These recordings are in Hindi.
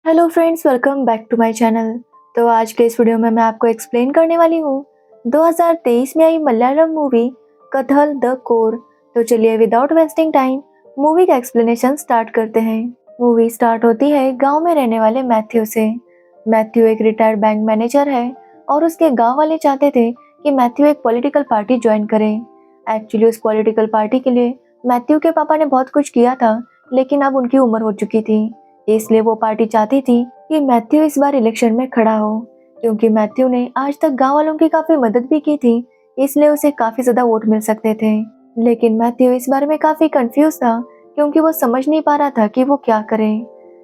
Hello friends, welcome back to my channel. तो आज के इस वीडियो में मैं आपको एक्सप्लेन करने वाली हूँ 2023 में आई मलयालम मूवी कथल द कोर। तो चलिए विदाउट वेस्टिंग टाइम मूवी का एक्सप्लेनेशन स्टार्ट करते हैं। मूवी स्टार्ट होती है गांव में रहने वाले मैथ्यू से। मैथ्यू एक रिटायर्ड बैंक मैनेजर है और उसके गांव वाले चाहते थे कि मैथ्यू एक पॉलिटिकल पार्टी ज्वाइन करे। एक्चुअली उस पॉलिटिकल पार्टी के लिए मैथ्यू के पापा ने बहुत कुछ किया था, लेकिन अब उनकी उम्र हो चुकी थी, इसलिए वो पार्टी चाहती थी कि मैथ्यू इस बार इलेक्शन में खड़ा हो। क्योंकि मैथ्यू ने आज तक गांव वालों की काफी मदद भी की थी, इसलिए उसे काफी ज्यादा वोट मिल सकते थे। लेकिन मैथ्यू इस बारे में काफी कंफ्यूज था, क्योंकि वो समझ नहीं पा रहा था कि वो क्या करे।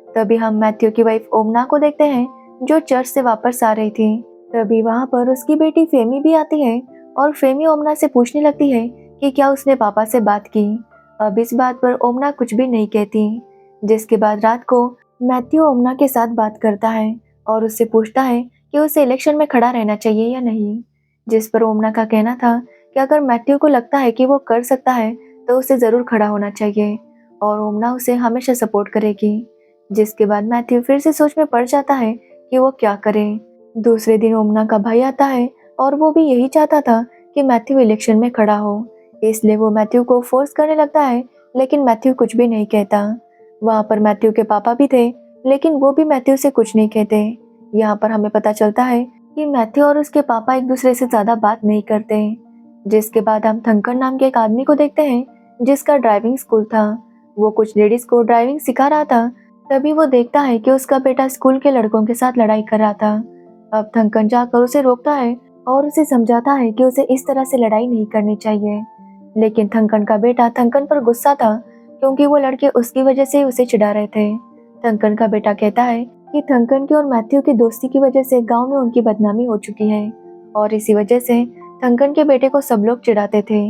तभी हम मैथ्यू की वाइफ ओमना को देखते हैं, जो चर्च से वापस आ रही थी। तभी वहाँ पर उसकी बेटी फेमी भी आती है और फेमी ओमना से पूछने लगती है कि क्या उसने पापा से बात की। अब इस बात पर ओमना कुछ भी नहीं कहती। जिसके बाद रात को मैथ्यू ओमना के साथ बात करता है और उससे पूछता है कि उसे इलेक्शन में खड़ा रहना चाहिए या नहीं। जिस पर ओमना का कहना था कि अगर मैथ्यू को लगता है कि वो कर सकता है तो उसे जरूर खड़ा होना चाहिए और ओमना उसे हमेशा सपोर्ट करेगी। जिसके बाद मैथ्यू फिर से सोच में पड़ जाता है कि वो क्या करे। दूसरे दिन ओमना का भाई आता है और वो भी यही चाहता था कि मैथ्यू इलेक्शन में खड़ा हो, इसलिए वो मैथ्यू को फोर्स करने लगता है, लेकिन मैथ्यू कुछ भी नहीं कहता। वहाँ पर मैथ्यू के पापा भी थे, लेकिन वो भी मैथ्यू से कुछ नहीं कहते। यहाँ पर हमें पता चलता है कि मैथ्यू और उसके पापा एक दूसरे से ज्यादा बात नहीं करते। जिसके बाद हम थंकर नाम के एक आदमी को देखते हैं, जिसका ड्राइविंग स्कूल था। वो कुछ लेडीज को ड्राइविंग सिखा रहा था। तभी वो देखता है कि उसका बेटा स्कूल के लड़कों के साथ लड़ाई कर रहा था। अब थंकन जाकर उसे रोकता है और उसे समझाता है कि उसे इस तरह से लड़ाई नहीं करनी चाहिए। लेकिन थंकन का बेटा थंकन पर गुस्सा था, क्योंकि वो लड़के उसकी वजह से उसे चिढ़ा रहे थे। थंकन का बेटा कहता है कि थंकन की और मैथ्यू की दोस्ती की वजह से गांव में उनकी बदनामी हो चुकी है और इसी वजह से थंकन के बेटे को सब लोग चिढ़ाते थे।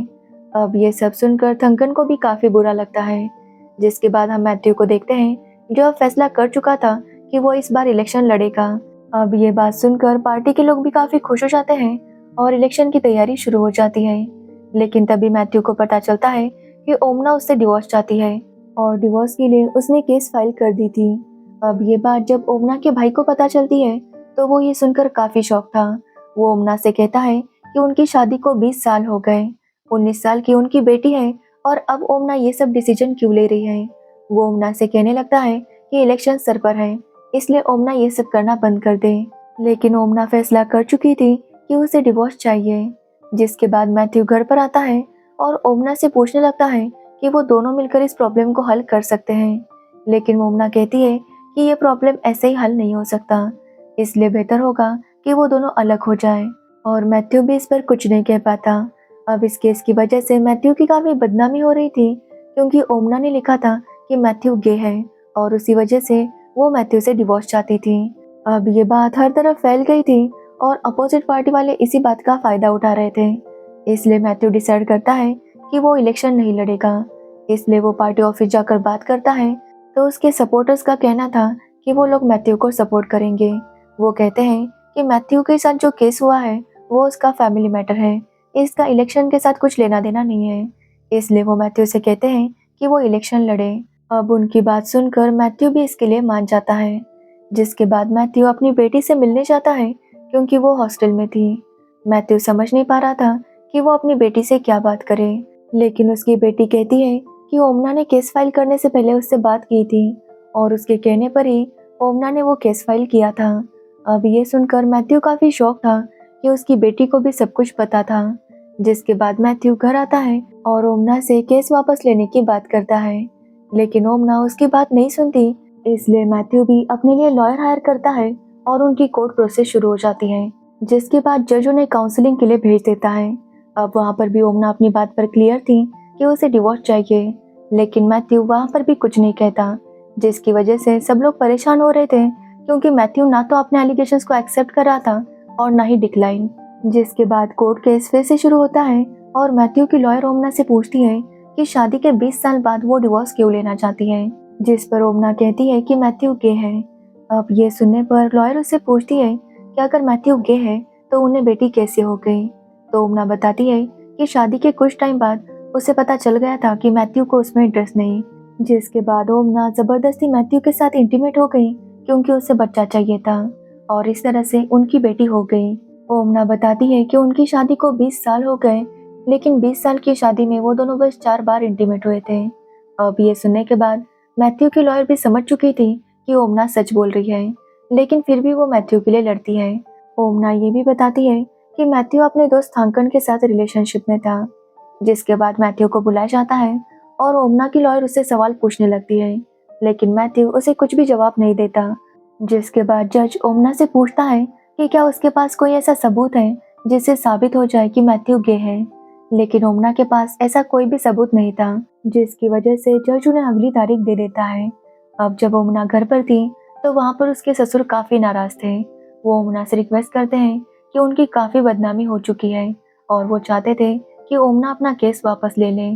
अब ये सब सुनकर थंकन को भी काफी बुरा लगता है। जिसके बाद हम मैथ्यू को देखते हैं, जो अब फैसला कर चुका था कि वो इस बार इलेक्शन लड़ेगा। अब ये बात सुनकर पार्टी के लोग भी काफी खुश हो जाते हैं और इलेक्शन की तैयारी शुरू हो जाती है। लेकिन तभी मैथ्यू को पता चलता है कि ओमना उससे डिवोर्स चाहती है और डिवोर्स के लिए उसने केस फाइल कर दी थी। अब ये बात जब ओमना के भाई को पता चलती है तो वो ये सुनकर काफी शॉक था। वो ओमना से कहता है कि उनकी शादी को 20 साल हो गए, 19 साल की उनकी बेटी है और अब ओमना ये सब डिसीजन क्यों ले रही है। वो ओमना से कहने लगता है कि इलेक्शन सर पर है, इसलिए ओमना ये सब करना बंद कर दे। लेकिन ओमना फैसला कर चुकी थी कि उसे डिवोर्स चाहिए। जिसके बाद मैथ्यू घर पर आता है और ओमना से पूछने लगता है कि वो दोनों मिलकर इस प्रॉब्लम को हल कर सकते हैं। लेकिन ओमना कहती है कि ये प्रॉब्लम ऐसे ही हल नहीं हो सकता, इसलिए बेहतर होगा कि वो दोनों अलग हो जाएं। और मैथ्यू भी इस पर कुछ नहीं कह पाता। अब इस केस की वजह से मैथ्यू की काफी बदनामी हो रही थी, क्योंकि ओमना ने लिखा था कि मैथ्यू गे है और उसी वजह से वो मैथ्यू से डिवोर्स चाहती थी। अब ये बात हर तरफ फैल गई थी और अपोजिट पार्टी वाले इसी बात का फायदा उठा रहे थे। इसलिए मैथ्यू डिसाइड करता है कि वो इलेक्शन नहीं लड़ेगा। इसलिए वो पार्टी ऑफिस जाकर बात करता है, तो उसके सपोर्टर्स का कहना था कि वो लोग मैथ्यू को सपोर्ट करेंगे। वो कहते हैं कि मैथ्यू के साथ जो केस हुआ है वो उसका फैमिली मैटर है, इसका इलेक्शन के साथ कुछ लेना देना नहीं है। इसलिए वो मैथ्यू से कहते हैं कि वो इलेक्शन लड़े। अब उनकी बात सुनकर मैथ्यू भी इसके लिए मान जाता है। जिसके बाद मैथ्यू अपनी बेटी से मिलने जाता है, क्योंकि वो हॉस्टल में थी। मैथ्यू समझ नहीं पा रहा था कि वो अपनी बेटी से क्या बात करे, लेकिन उसकी बेटी कहती है कि ओमना ने केस फाइल करने से पहले उससे बात की थी और उसके कहने पर ही ओमना ने वो केस फाइल किया था। अब ये सुनकर मैथ्यू काफी शॉक था कि उसकी बेटी को भी सब कुछ पता था। जिसके बाद मैथ्यू घर आता है और ओमना से केस वापस लेने की बात करता है, लेकिन ओमना उसकी बात नहीं सुनती। इसलिए मैथ्यू भी अपने लिए लॉयर हायर करता है और उनकी कोर्ट प्रोसेस शुरू हो जाती है। जिसके बाद जज उन्हें काउंसलिंग के लिए भेज देता है। अब वहाँ पर भी ओमना अपनी बात पर क्लियर थी कि उसे डिवोर्स चाहिए, लेकिन मैथ्यू वहाँ पर भी कुछ नहीं कहता। जिसकी वजह से सब लोग परेशान हो रहे थे, क्योंकि मैथ्यू ना तो अपने एलिगेशंस को एक्सेप्ट कर रहा था और ना ही डिक्लाइन। जिसके बाद कोर्ट केस फिर से शुरू होता है और मैथ्यू की लॉयर ओमना से पूछती है कि शादी के 20 साल बाद वो डिवोर्स क्यों लेना चाहती है। जिस पर ओमना कहती है कि मैथ्यू गे है। अब ये सुनने पर लॉयर उससे पूछती है कि अगर मैथ्यू गे है तो उन्हें बेटी कैसे हो गई। तो ओमना बताती है कि शादी के कुछ टाइम बाद उसे पता चल गया था कि मैथ्यू को उसमें इंटरेस्ट नहीं। जिसके बाद ओमना जबरदस्ती मैथ्यू के साथ इंटीमेट हो गई, क्योंकि उसे बच्चा चाहिए था और इस तरह से उनकी बेटी हो गई। ओमना बताती है कि उनकी शादी को 20 साल हो गए, लेकिन 20 साल की शादी में वो दोनों बस 4 बार इंटीमेट हुए थे। अब ये सुनने के बाद मैथ्यू की लॉयर भी समझ चुकी थी कि ओमना सच बोल रही है, लेकिन फिर भी वो मैथ्यू के लिए लड़ती है। ओमना ये भी बताती है कि मैथ्यू अपने दोस्त थंकन के साथ रिलेशनशिप में था, जिसके बाद मैथ्यू को बुलाया जाता है और ओमना की लॉयर उससे सवाल पूछने लगती है, लेकिन मैथ्यू उसे कुछ भी जवाब नहीं देता। जिसके बाद जज ओमना से पूछता है कि क्या उसके पास कोई ऐसा सबूत है जिससे साबित हो जाए कि मैथ्यू गे है, लेकिन ओमना के पास ऐसा कोई भी सबूत नहीं था, जिसकी वजह से जज उन्हें अगली तारीख दे देता है। अब जब ओमना घर पर थी तो वहाँ पर उसके ससुर काफी नाराज थे। वो ओमना से रिक्वेस्ट करते हैं कि उनकी काफी बदनामी हो चुकी है और वो चाहते थे कि ओमना अपना केस वापस ले ले,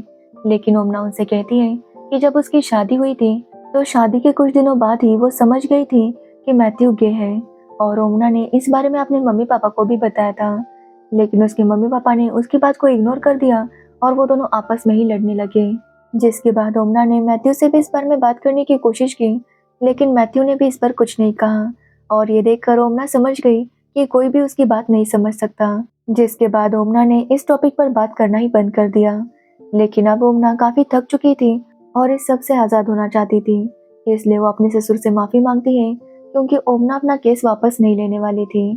लेकिन ओमना उनसे कहती है कि जब उसकी शादी हुई थी तो शादी के कुछ दिनों बाद ही वो समझ गई थी कि मैथ्यू गे है और ओमना ने इस बारे में अपने मम्मी पापा को भी बताया था, लेकिन उसके मम्मी पापा ने उसकी बात को इग्नोर कर दिया और वो दोनों आपस में ही लड़ने लगे। जिसके बाद ओमना ने मैथ्यू से भी इस बारे में बात करने की कोशिश की, लेकिन मैथ्यू ने भी इस पर कुछ नहीं कहा और ये देखकर ओमना समझ गई कि कोई भी उसकी बात नहीं समझ सकता। जिसके बाद ओमना ने इस टॉपिक पर बात करना ही बंद कर दिया, लेकिन अब ओमना काफी थक चुकी थी और इस सब से आज़ाद होना चाहती थी, इसलिए वो अपने ससुर से माफ़ी मांगती है क्योंकि ओमना अपना केस वापस नहीं लेने वाली थी।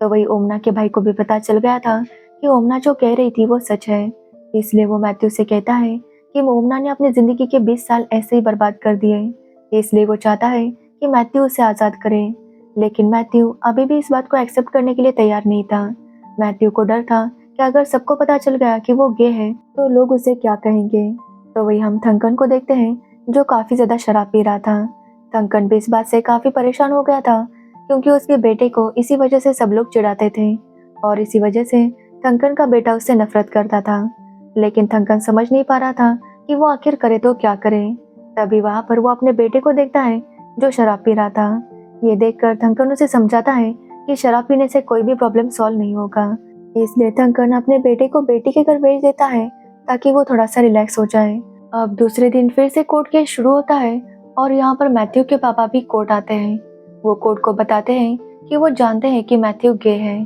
तो वही ओमना के भाई को भी पता चल गया था कि ओमना जो कह रही थी वो सच है, इसलिए वो मैथ्यू से कहता है कि ओमना ने अपनी ज़िंदगी के 20 साल ऐसे ही बर्बाद कर दिए, इसलिए वो चाहता है कि मैथ्यू उसे आज़ाद करे। लेकिन मैथ्यू अभी भी इस बात को एक्सेप्ट करने के लिए तैयार नहीं था। मैथ्यू को डर था कि अगर सबको पता चल गया कि वो गे है तो लोग उसे क्या कहेंगे। तो वही हम थंकन को देखते हैं जो काफ़ी ज़्यादा शराब पी रहा था। थंकन भी इस बात से काफ़ी परेशान हो गया था क्योंकि उसके बेटे को इसी वजह से सब लोग चिढ़ाते थे और इसी वजह से थंकन का बेटा उससे नफरत करता था, लेकिन थंकन समझ नहीं पा रहा था कि वो आखिर करे तो क्या करे। तभी वहाँ पर वो अपने बेटे को देखता है जो शराब पी रहा था। ये देखकर थंकन उसे समझाता है कि शराब पीने से कोई भी प्रॉब्लम सॉल्व नहीं होगा, इसलिए थंकन अपने बेटे को बेटी के घर भेज देता है ताकि वो थोड़ा सा रिलैक्स हो जाए। अब दूसरे दिन फिर से कोर्ट केस शुरू होता है और यहाँ पर मैथ्यू के पापा भी कोर्ट आते हैं। वो कोर्ट को बताते हैं कि वो जानते हैं कि मैथ्यू गे है।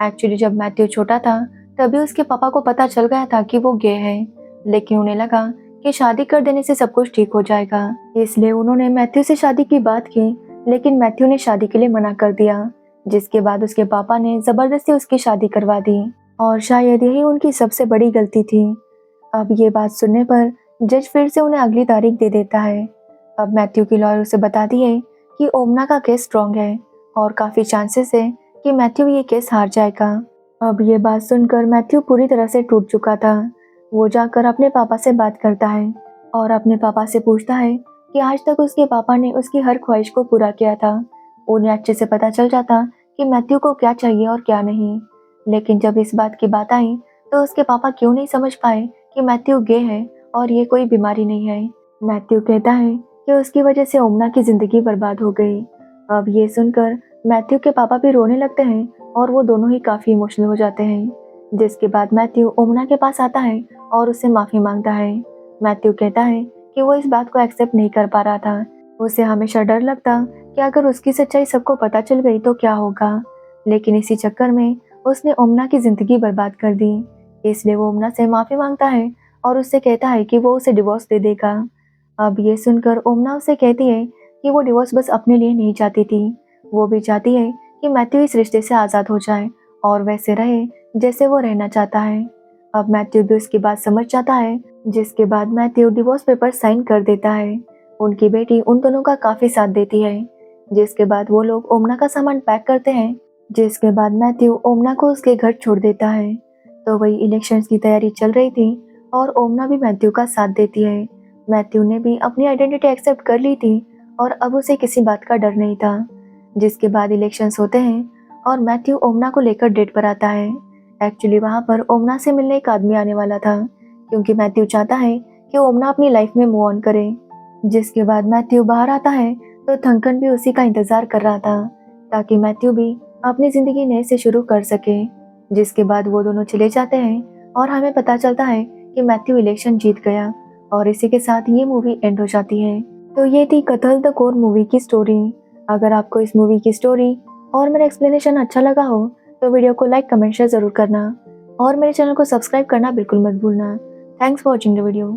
एक्चुअली जब मैथ्यू छोटा था तभी उसके पापा को पता चल गया था कि वो गे है, लेकिन उन्हें लगा कि शादी कर देने से सब कुछ ठीक हो जाएगा, इसलिए उन्होंने मैथ्यू से शादी की बात की, लेकिन मैथ्यू ने शादी के लिए मना कर दिया। जिसके बाद उसके पापा ने जबरदस्ती उसकी शादी करवा दी और शायद यही उनकी सबसे बड़ी गलती थी। अब ये बात सुनने पर जज फिर से उन्हें अगली तारीख दे देता है। अब मैथ्यू की लॉयर उसे बताती है कि ओमना का केस स्ट्रॉन्ग है और काफ़ी चांसेस है कि मैथ्यू ये केस हार जाएगा। अब ये बात सुनकर मैथ्यू पूरी तरह से टूट चुका था। वो जाकर अपने पापा से बात करता है और अपने पापा से पूछता है कि आज तक उसके पापा ने उसकी हर ख्वाहिश को पूरा किया था। उन्हें अच्छे से पता चल जाता कि मैथ्यू को क्या चाहिए और क्या नहीं, लेकिन जब इस बात की बात आई तो उसके पापा क्यों नहीं समझ पाए कि मैथ्यू गे है और ये कोई बीमारी नहीं है। मैथ्यू कहता है कि उसकी वजह से ओमना की ज़िंदगी बर्बाद हो गई। अब ये सुनकर मैथ्यू के पापा भी रोने लगते हैं और वो दोनों ही काफ़ी इमोशनल हो जाते हैं। जिसके बाद मैथ्यू ओमना के पास आता है और उससे माफ़ी मांगता है। मैथ्यू कहता है कि वो इस बात को एक्सेप्ट नहीं कर पा रहा था। उसे हमेशा डर लगता कि अगर उसकी सच्चाई सबको पता चल गई तो क्या होगा, लेकिन इसी चक्कर में उसने ओमना की ज़िंदगी बर्बाद कर दी। इसलिए वो ओमना से माफ़ी मांगता है और उससे कहता है कि वो उसे डिवोर्स दे देगा। अब ये सुनकर ओमना उसे कहती है कि वो डिवोर्स बस अपने लिए नहीं चाहती थी, वो भी चाहती है कि मैथ्यू इस रिश्ते से आज़ाद हो जाए और वैसे रहे जैसे वो रहना चाहता है। अब मैथ्यू भी उसकी बात समझ जाता है, जिसके बाद मैथ्यू डिवोर्स पेपर साइन कर देता है। उनकी बेटी उन दोनों का काफ़ी साथ देती है। जिसके बाद वो लोग ओमना का सामान पैक करते हैं। जिसके बाद मैथ्यू ओमना को उसके घर छोड़ देता है। तो वही इलेक्शंस की तैयारी चल रही थी और ओमना भी मैथ्यू का साथ देती है। मैथ्यू ने भी अपनी आइडेंटिटी एक्सेप्ट कर ली थी और अब उसे किसी बात का डर नहीं था। जिसके बाद इलेक्शंस होते हैं और मैथ्यू ओमना को लेकर डेट पर आता है। एक्चुअली वहाँ पर ओमना से मिलने एक आदमी आने वाला था, क्योंकि मैथ्यू चाहता है कि ओमना अपनी लाइफ में मूव ऑन करे। जिसके बाद मैथ्यू बाहर आता है तो थंकन भी उसी का इंतज़ार कर रहा था ताकि मैथ्यू भी अपनी ज़िंदगी नए से शुरू कर सके। जिसके बाद वो दोनों चले जाते हैं और हमें पता चलता है कि मैथ्यू इलेक्शन जीत गया और इसी के साथ ये मूवी एंड हो जाती है। तो ये थी कत्ल द कोर मूवी की स्टोरी। अगर आपको इस मूवी की स्टोरी और मेरा एक्सप्लेनेशन अच्छा लगा हो तो वीडियो को लाइक, कमेंट, शेयर ज़रूर करना और मेरे चैनल को सब्सक्राइब करना बिल्कुल मत भूलना। Thanks for watching the video.